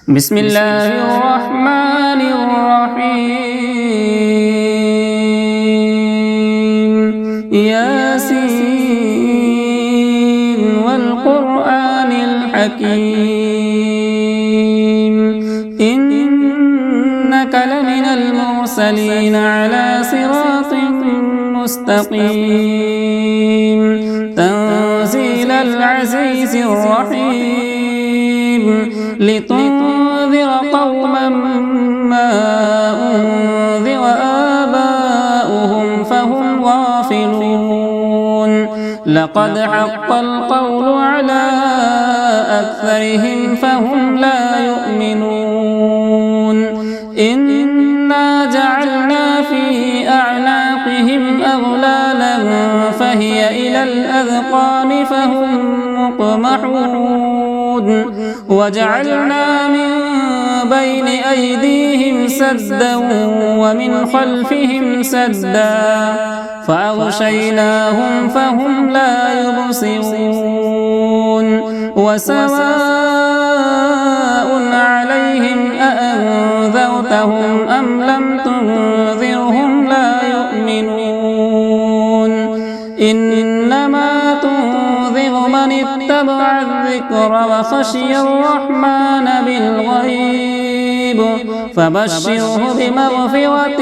بسم الله الرحمن الرحيم ياسين والقرآن الحكيم إنك لمن المرسلين على صراط مستقيم تنزيل العزيز الرحيم لتنذر قوما ما أنذر آباؤهم فهم غافلون لقد حق القول على أكثرهم فهم لا يؤمنون إنا جعلنا في أعناقهم أغلالا فهي إلى الأذقان فهم مقمحون وجعلنا من بين أيديهم سدا ومن خلفهم سدا فأغشيناهم فهم لا يبصرون وسواء عليهم أأنذرتهم أم لم تنذرهم لا يؤمنون إنما تنذر من اتبع الذكر وخشي الرحمن بالغيب فبشره بمغفرة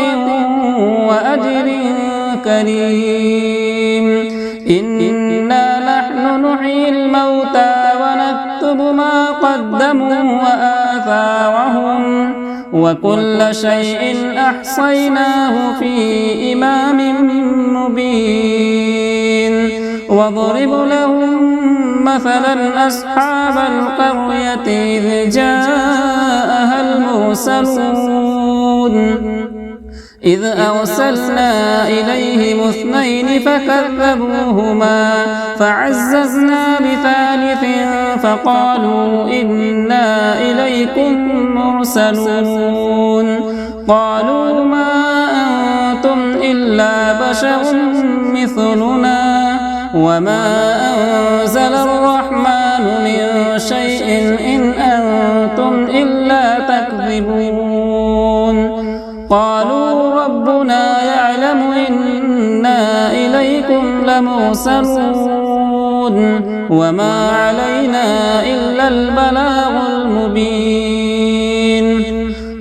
وأجر كريم إنا نحن نحيي الموتى ونكتب ما قدموا وآثارهم وكل شيء أحصيناه في إمام مبين واضرب لهم مثلا أصحاب القرية إذ جاءها المرسلون إذ أرسلنا إليهم اثنين فكذبوهما فعززنا بثالث فقالوا إنا إليكم مرسلون قالوا ما أنتم إلا بشر مثلنا وما أنزل الرحمن من شيء إن أنتم إلا تكذبون قالوا ربنا يعلم إنا إليكم لمرسلون وما علينا إلا البلاغ المبين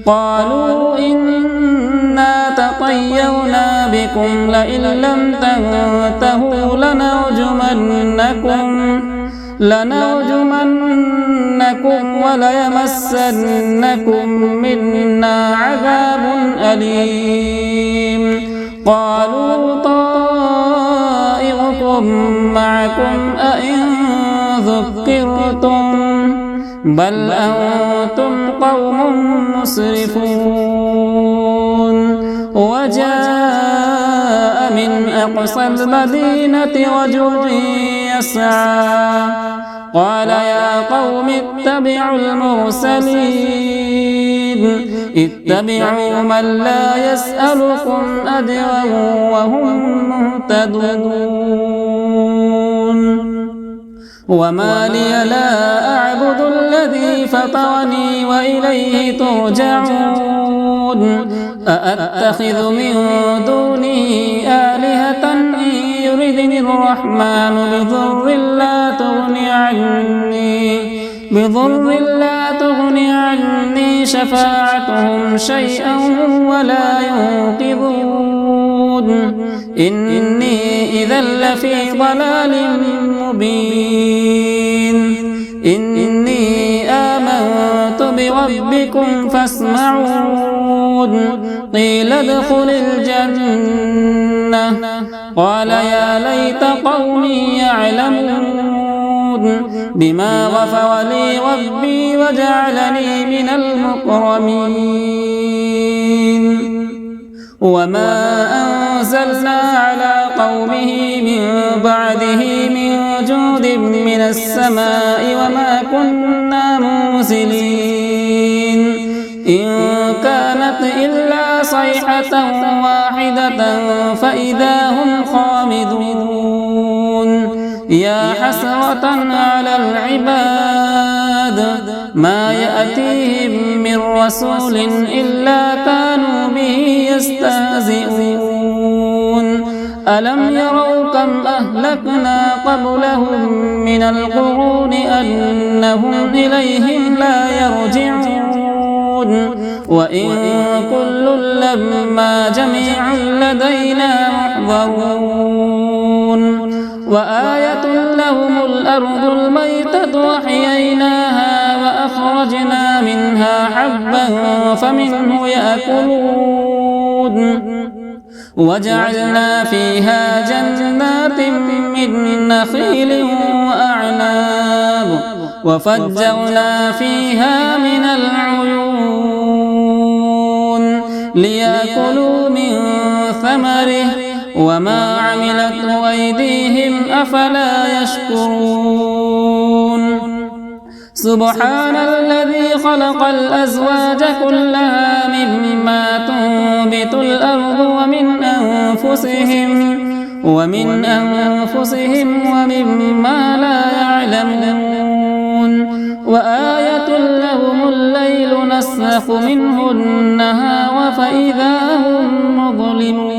قالوا إنا تطيرنا بكم لئن لم تنتهوا لنرجمنكم وليمسنكم منا عذاب أليم قالوا طائركم معكم أئن ذكرتم بل أنتم قوم مسرفون وجاء من أقصى المدينة رجل يسعى قال يا قوم اتبعوا المرسلين اتبعوا من لا يسألكم أجرا وهم مهتدون وما لي لا أعبد الذي فطرني وإليه ترجعون أأتخذ من دونه آلهة إن يردني الرحمن بضر لا تغني عني شفاعتهم شيئا ولا ينقذون إني إذا لفي ضلال مبين إني آمنت بربكم فاسمعون قيل ادخل الجنة قال يا ليت قومي يعلمون بما غفر لي ربي وجعلني من المكرمين وما أنزلنا على قومه من بعده من جود من السماء وما كنا منزلين إن كانت إلا صيحة واحدة فإذا هم خامدون يا حسرة على العباد ما يأتيهم رسول إلا كانوا به يستهزئون ألم يروا كم أهلكنا قبلهم من القرون أنهم إليهم لا يرجعون وإن كل لما جميع لدينا محضرون وآية لهم الأرض الميتة وأحييناها وأخرجنا منها حبا فمنه يأكلون وجعلنا فيها جنات من نخيل وأعناب وفجرنا فيها من العيون ليأكلوا من ثمره وما عملته أيديهم أفلا يشكرون سبحان الذي خلق الأزواج كلها مما تنبت الأرض ومن أنفسهم ومما لا يعلمون وآية لهم الليل نسلخ منه النهار فإذا هم مظلمون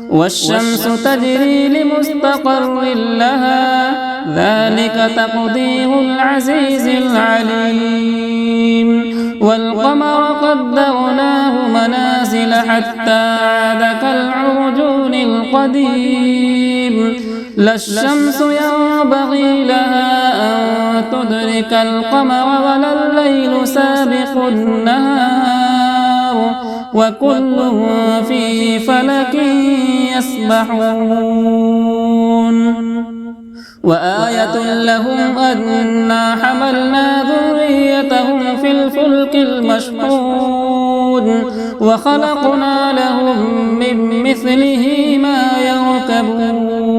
والشمس تجري لمستقر لها ذلك تقدير العزيز العليم والقمر قدرناه منازل حتى عاد كالعرجون القديم لا الشمس ينبغي لها أن تدرك القمر ولا الليل سابق النهار وكل في فلك يسبحون وآية لهم أنا حملنا ذريتهم في الفلك المشحون وخلقنا لهم من مثله ما يركبون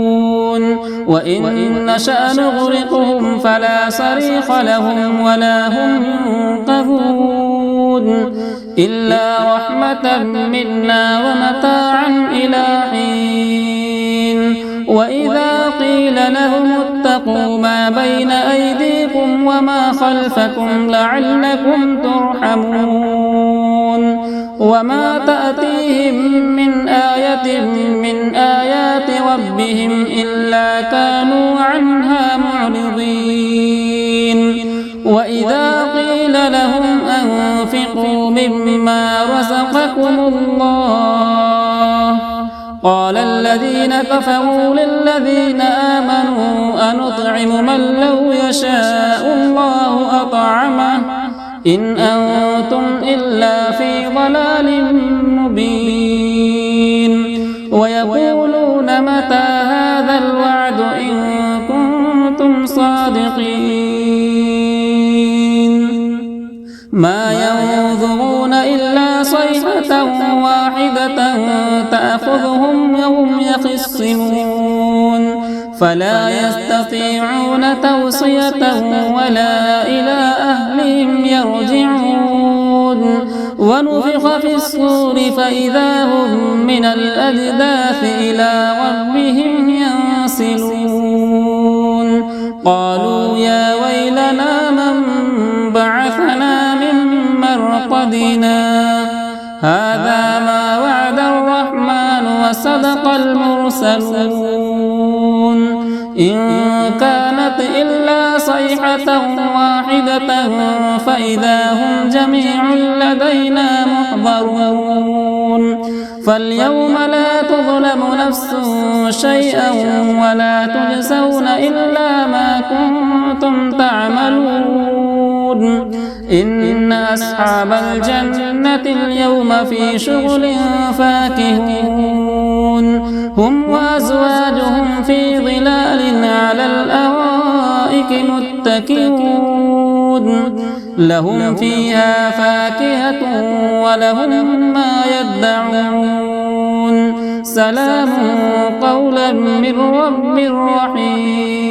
وإن نشأ نغرقهم فلا صريخ لهم ولا هم ينقذون إلا رحمة منا ومتاعا إلى حين وإذا قيل لهم اتقوا ما بين أيديكم وما خلفكم لعلكم ترحمون وما تأتيهم من آية من آيات ربهم إلا كانوا عنها معرضين وإذا قيل لهم أنفقوا مما رزقكم الله قال الذين كفروا للذين آمنوا أنطعم من لو يشاء الله أطعمه إن أنتم إلا في ضلال مبين ويقولون متى هذا الوعد إن كنتم صادقين ما ينظرون إلا صيحة واحدة تأخذهم وهم يخصمون فلا يستطيعون توصية ولا إلى أهلهم يرجعون ونفخ في الصور فإذا هم من الأجداث إلى ربهم ينسلون قالوا يا ويلنا من بعثنا من مرقدنا هذا ما وعد الرحمن وصدق المرسلون إن كانت إلا صيحة واحدة فإذا هم جميع لدينا محضرون فاليوم لا تظلم نفس شيئا ولا تجزون إلا ما كنتم تعملون إن أصحاب الجنة اليوم في شغل فاكهون هم وأزواجهم في ظلال على الأرائك متكئون لهم فيها فاكهة ولهم ما يدعون سلام قولا من رب رحيم.